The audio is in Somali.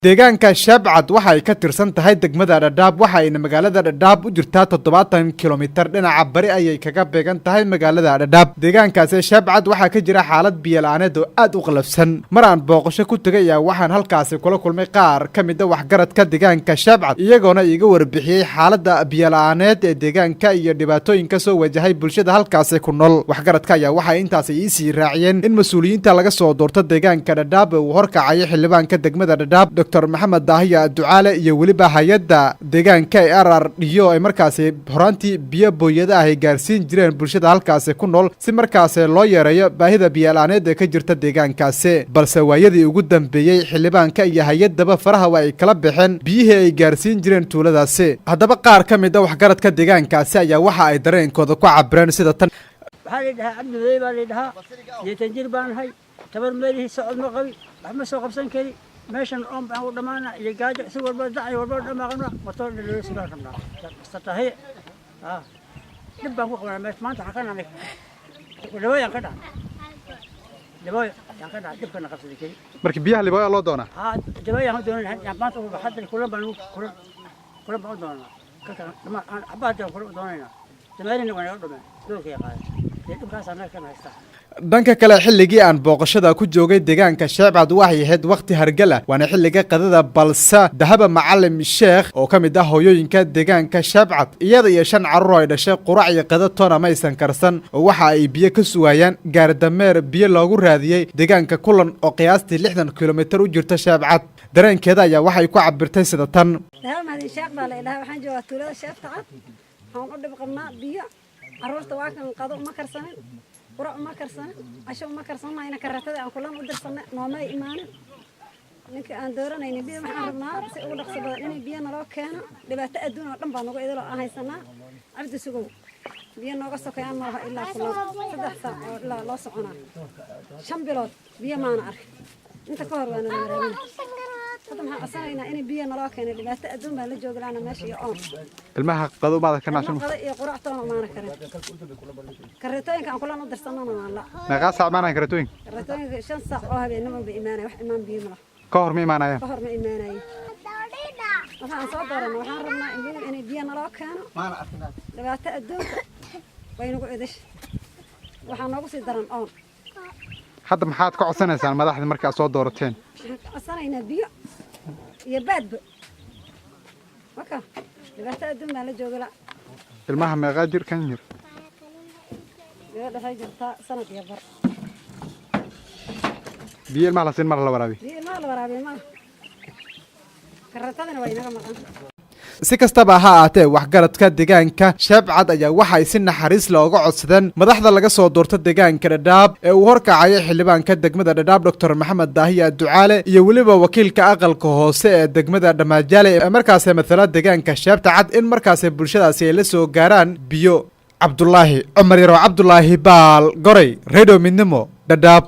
deegaanka Shaabcad waxa ay ka tirsan tahay degmada Dhadhaab waxa ay magaalada Dhadhaab u jirtaa 70 kilomitir dhinaca bari ayay kaga beegan tahay magaalada Dhadhaab deegaankaas Shaabcad waxa ka jira xaalad biyo la'aaneed oo aad u qalafsan maraan booqasho ku tagay waxaan halkaas kula kulmay qaar kamid ah waxgaradka deegaanka Shaabcad iyagoona iga warbixiyay xaaladda biyo la'aaneed ee deegaanka iyo dhibaatooyinka soo wajahay bulshada halkaas ku nool waxgaradka ayaa waxa intaas ay sii raaciyeen in mas'uuliyiinta laga soo doorto deegaanka Dhadhaab uu horkacay xildhibaanka degmada Dhadhaab Dr. Maxamed Daahiya Ducaale iyo waliba hay'adda deegaanka RRDO ay markaas horaantii biyo booyada ay gaarsiin jireen bulshada halkaas ku nool si markaas loo yareeyo baahida biyo la'aaneed ee ka jirta deegaankaas balse waayadii ugu dambeeyay xildhibaanka iyo hay'adaba faraha ay kala baxeen biyihii ay gaarsiin jireen tuuladaas haddaba qaar kamid ah waxgaradka deegaankaas ayaa waxa ay dareenkooda ku cabireen sida tan waxaa la dhahaa cabdi baa la dhahaa yeetanjir baan hay tabar meelihii socod ma qabi wax ma soo qabsan kari meeshan oon baan u dhamaana iyo gaajo si walba dacay walba dhamaaqna motor dhalo sigaa rabnaa satahay dib baan ku qabnaa meesha maanta xaqan aniga dhawaan ka dhac dhawaan ka dhac dibkana qabsaday kari markii biyaha libaa loo doona dhawaan doonaa maanta uu baxay kulan baan doonaa ka dhama abaad kula doonayna dameerina waan dhumay doolkay qaaday dibkaas anaga kan haysta dhanka kale xilligii aan booqashada ku joogay deegaanka Shaabcad waxay ahayd waqti hargala waana xilliga qadada balsa dahaba macallim sheekh oo kamid ah hooyooyinka deegaanka Shaabcad iyada iyo 5 carruur ay dhashay qurac iyo qada toona ma aysan karsan oo waxa ay biyo ka suwayaan gaar dameer biyo loogu raadiyay deegaanka kulan oo qiyaastii 60 kilomitir u jirta Shaabcad dareenkeeda ayaa waxay ku cabirtay sida tan dahaba sheekh baa la ilaahay waxaan joogaa tuulada Shaabcad waxaan u dhib qabnaa biyo carruurta waa kan qado ma karsanin qurac ma karsan asho ma karsan ayna karatada aan kulan u dirsanay noomay iimaan ninka aan dooranayna biyo waxaan rabnaa si ugu dhaqso badan in biyo naloo keeno dhibaato adduun oo dhan baan uga idilo aan haysanaa cabdi sugow biyo nooga sokeeyaan ma laha ilaa kulan 3 saac oo ilaa loo soconaa 5 bilood biyo maana arkin inta ka hor waana la raadin hadda maxaan asanaynaa in biyo naloo keeno dhibaato adduun baan la jooglaana meesha iyo oon ilmaha qado maada ka naashan qado iyo qurac toona maana karin kareetooyinka aan kulan u dirsanana waan la meeqa saac maana kareetooyin 5 saac oo habeenimo ba iimaanay wax iimaan biyo ma ka hor ma iimaanayaan waxaan soo dooranay waxaan rabnaa in biyo naloo keeno dhibaato adduunka way nagu cidish waxaan noogu sii daran oon hadda maxaad ka codsanaysaan madaxda marka soo doorateen codsanaynaa biyo iyo baadba waka dhibaato adduun baan la joogala ilmaha meeqa jir kan yar waxay jirtaa sanad iyo bar biyo ilmaha la siin mar la waraabi ma karatadana way naga maqan si kastaba ha ahaatee waxgaradka deegaanka Shaabcad ayaa waxa ay si naxariis looga codsadeen madaxda laga soo doorto deegaanka Dhadhaab ee uu horkacay xildhibaanka degmada Dhadhaab Dr. Maxamed Daahiya Ducaale iyo waliba wakiilka aqalka hoose ee degmada Dhamaajale ee markaas matala deegaanka Shaabcad in markaas bulshadaasi ay la soo gaaraan biyo Cabdullaahi Umar Yaro Cabdullaahi Baal Goray Radio Midnimo Dhadhaab